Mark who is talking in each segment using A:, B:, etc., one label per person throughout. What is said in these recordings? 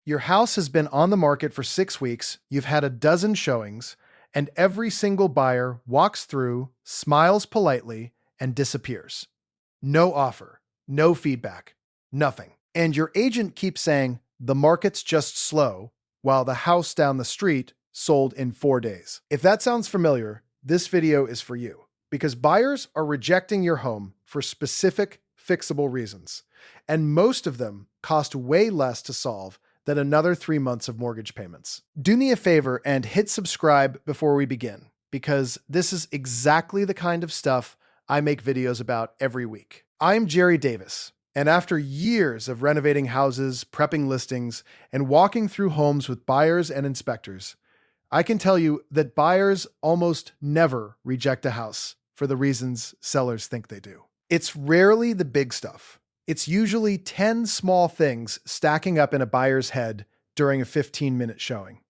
A: Your house has been on the market for 6 weeks, you've had a dozen showings, and every single buyer walks through, smiles politely, and disappears. No offer, no feedback, nothing. And your agent keeps saying, the market's just slow, while the house down the street sold in 4 days. If that sounds familiar, this video is for you, because buyers are rejecting your home for specific, fixable reasons, and most of them cost way less to solve than another 3 months of mortgage payments. Do me a favor and hit subscribe before we begin, because this is exactly the kind of stuff I make videos about every week. I'm Jerry Davis, and after years of renovating houses, prepping listings, and walking through homes with buyers and inspectors, I can tell you that buyers almost never reject a house for the reasons sellers think they do. It's rarely the big stuff. It's usually 10 small things stacking up in a buyer's head during a 15-minute showing.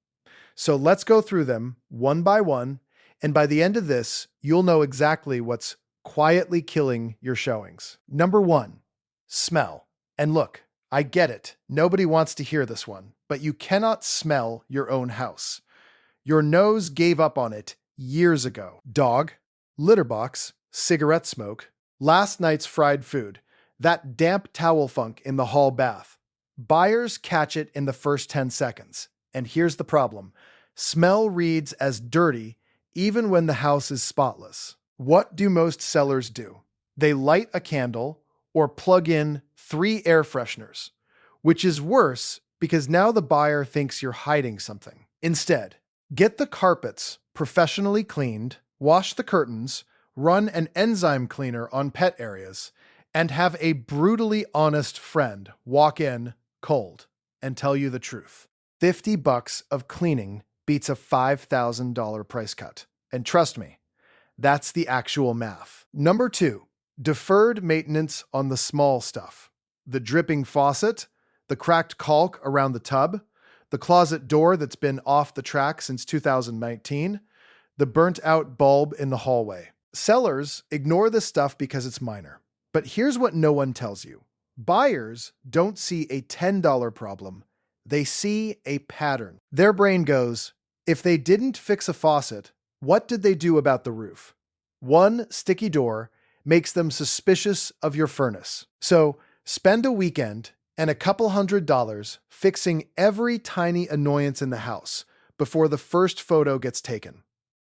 A: So let's go through them one by one, and by the end of this, you'll know exactly what's quietly killing your showings. Number 1, smell. And look, I get it. Nobody wants to hear this one, but you cannot smell your own house. Your nose gave up on it years ago. Dog, litter box, cigarette smoke, last night's fried food, that damp towel funk in the hall bath. Buyers catch it in the first 10 seconds. And here's the problem. Smell reads as dirty even when the house is spotless. What do most sellers do? They light a candle or plug in 3 air fresheners, which is worse because now the buyer thinks you're hiding something. Instead, get the carpets professionally cleaned, wash the curtains, run an enzyme cleaner on pet areas, and have a brutally honest friend walk in cold and tell you the truth. $50 of cleaning beats a $5,000 price cut. And trust me, that's the actual math. Number 2, deferred maintenance on the small stuff. The dripping faucet, the cracked caulk around the tub, the closet door that's been off the track since 2019, the burnt-out bulb in the hallway. Sellers ignore this stuff because it's minor. But here's what no one tells you. Buyers don't see a $10 problem. They see a pattern. Their brain goes, if they didn't fix a faucet, what did they do about the roof? One sticky door makes them suspicious of your furnace. So spend a weekend and a couple $100 fixing every tiny annoyance in the house before the first photo gets taken.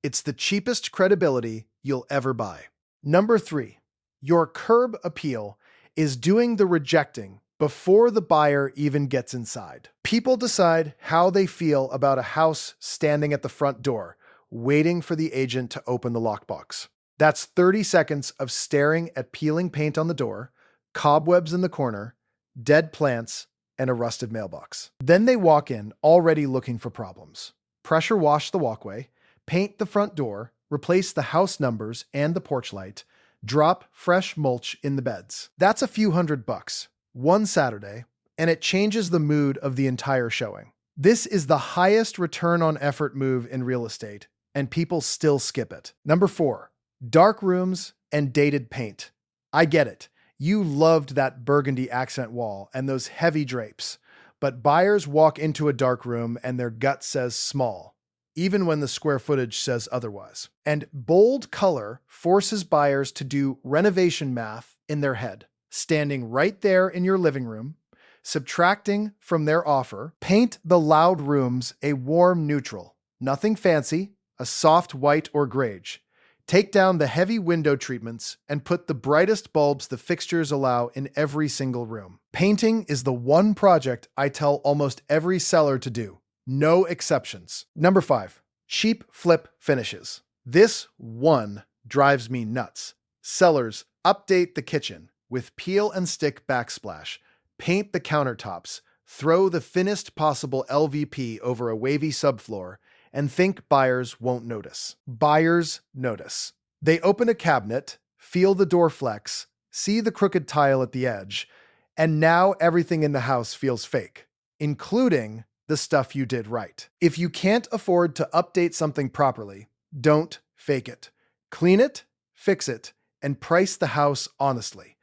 A: It's the cheapest credibility you'll ever buy. Number 3, your curb appeal is doing the rejecting before the buyer even gets inside. People decide how they feel about a house standing at the front door, waiting for the agent to open the lockbox. That's 30 seconds of staring at peeling paint on the door, cobwebs in the corner, dead plants, and a rusted mailbox. Then they walk in already looking for problems. Pressure wash the walkway, paint the front door, replace the house numbers and the porch light, drop fresh mulch in the beds. That's a few $100, one Saturday, and it changes the mood of the entire showing. This is the highest return on effort move in real estate, and people still skip it. Number 4, dark rooms and dated paint. I get it. You loved that burgundy accent wall and those heavy drapes, but buyers walk into a dark room and their gut says small, even when the square footage says otherwise. And bold color forces buyers to do renovation math in their head, standing right there in your living room, subtracting from their offer. Paint the loud rooms a warm neutral, nothing fancy, a soft white or grage. Take down the heavy window treatments and put the brightest bulbs the fixtures allow in every single room. Painting is the one project I tell almost every seller to do. No exceptions. Number 5, cheap flip finishes. This one drives me nuts. Sellers update the kitchen with peel and stick backsplash, paint the countertops, throw the thinnest possible LVP over a wavy subfloor, and think buyers won't notice. Buyers notice. They open a cabinet, feel the door flex, see the crooked tile at the edge, and now everything in the house feels fake, including the stuff you did right. If you can't afford to update something properly, don't fake it. Clean it, fix it, and price the house honestly.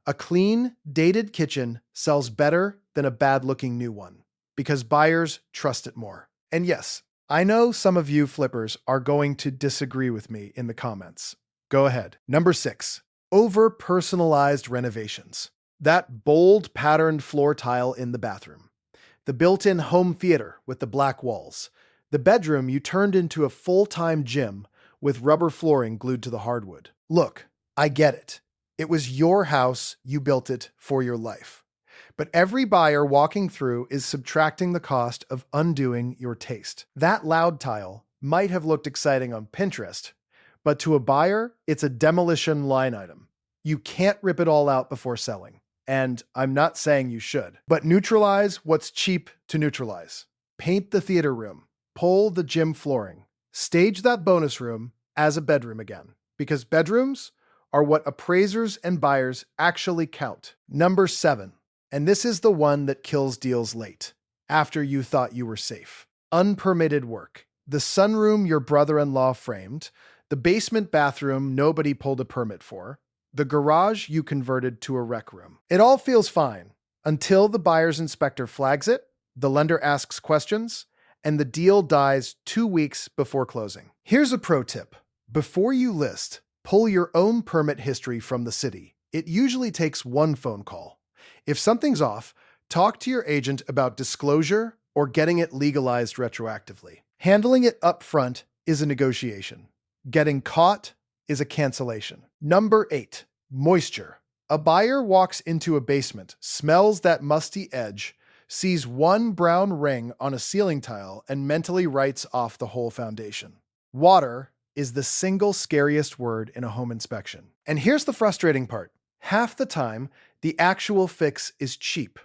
A: A clean, dated kitchen sells better than a bad-looking new one. because buyers trust it more. And yes, I know some of you flippers are going to disagree with me in the comments. Go ahead. Number 6, over-personalized renovations. That bold patterned floor tile in the bathroom. The built-in home theater with the black walls. The bedroom you turned into a full-time gym with rubber flooring glued to the hardwood. Look, I get it. It was your house, you built it for your life. But every buyer walking through is subtracting the cost of undoing your taste. That loud tile might have looked exciting on Pinterest, but to a buyer, it's a demolition line item. You can't rip it all out before selling. And I'm not saying you should. But neutralize what's cheap to neutralize. Paint the theater room. Pull the gym flooring. Stage that bonus room as a bedroom again. Because bedrooms are what appraisers and buyers actually count. Number 7. And this is the one that kills deals late, after you thought you were safe. Unpermitted work. The sunroom your brother-in-law framed, the basement bathroom nobody pulled a permit for, the garage you converted to a rec room. It all feels fine until the buyer's inspector flags it, the lender asks questions, and the deal dies 2 weeks before closing. Here's a pro tip. Before you list, pull your own permit history from the city. It usually takes one phone call. If something's off, talk to your agent about disclosure or getting it legalized retroactively. Handling it up front is a negotiation. Getting caught is a cancellation. Number 8, moisture. A buyer walks into a basement, smells that musty edge, sees one brown ring on a ceiling tile, and mentally writes off the whole foundation. Water is the single scariest word in a home inspection. And here's the frustrating part. Half the time, the actual fix is cheap.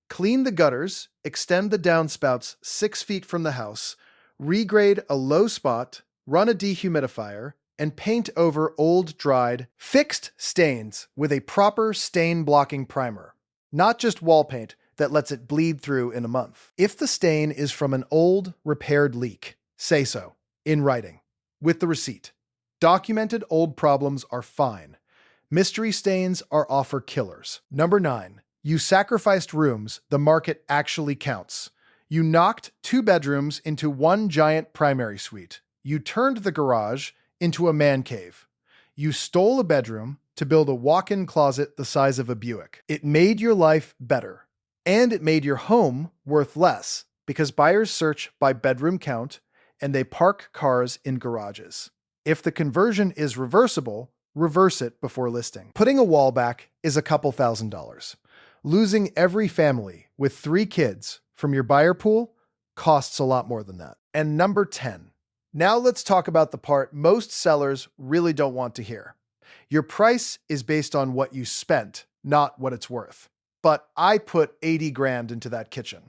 A: Clean the gutters, extend the downspouts 6 feet from the house, regrade a low spot, run a dehumidifier, and paint over old, dried, fixed stains with a proper stain-blocking primer. Not just wall paint that lets it bleed through in a month. If the stain is from an old, repaired leak, say so, in writing, with the receipt. Documented old problems are fine. Mystery stains are offer killers. Number 9, you sacrificed rooms the market actually counts. You knocked 2 bedrooms into one giant primary suite. You turned the garage into a man cave. You stole a bedroom to build a walk-in closet the size of a Buick. It made your life better. And it made your home worth less because buyers search by bedroom count and they park cars in garages. If the conversion is reversible, reverse it before listing. Putting a wall back is a couple $1,000s. Losing every family with 3 kids from your buyer pool costs a lot more than that. And number 10. Now let's talk about the part most sellers really don't want to hear. Your price is based on what you spent, not what it's worth. But I put 80 grand into that kitchen.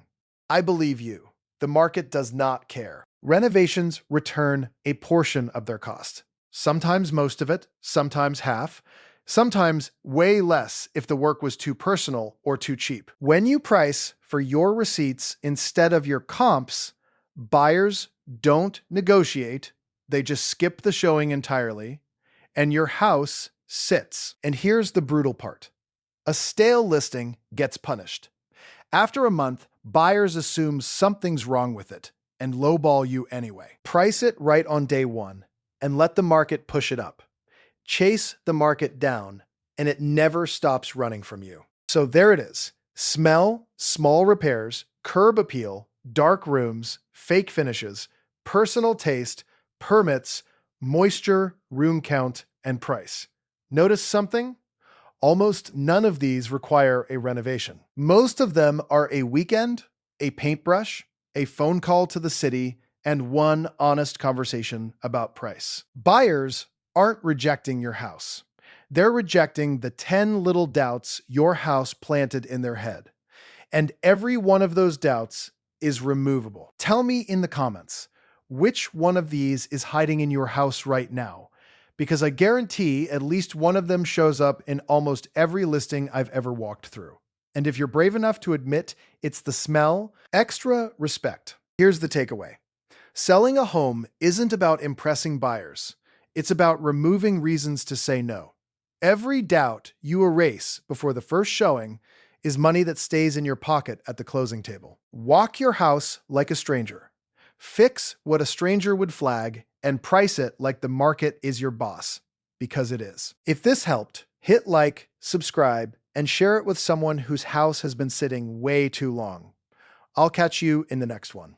A: I believe you. The market does not care. Renovations return a portion of their cost. Sometimes most of it, sometimes half, sometimes way less if the work was too personal or too cheap. When you price for your receipts instead of your comps, buyers don't negotiate, they just skip the showing entirely, and your house sits. And here's the brutal part. A stale listing gets punished. After a month, buyers assume something's wrong with it and lowball you anyway. Price it right on day one and let the market push it up. Chase the market down, and it never stops running from you. So there it is. Smell, small repairs, curb appeal, dark rooms, fake finishes, personal taste, permits, moisture, room count, and price. Notice something? Almost none of these require a renovation. Most of them are a weekend, a paintbrush, a phone call to the city, and one honest conversation about price. Buyers aren't rejecting your house. They're rejecting the 10 little doubts your house planted in their head. And every one of those doubts is removable. Tell me in the comments, which one of these is hiding in your house right now? Because I guarantee at least one of them shows up in almost every listing I've ever walked through. And if you're brave enough to admit it's the smell, extra respect. Here's the takeaway. Selling a home isn't about impressing buyers. It's about removing reasons to say no. Every doubt you erase before the first showing is money that stays in your pocket at the closing table. Walk your house like a stranger. Fix what a stranger would flag and price it like the market is your boss, because it is. If this helped, hit like, subscribe, and share it with someone whose house has been sitting way too long. I'll catch you in the next one.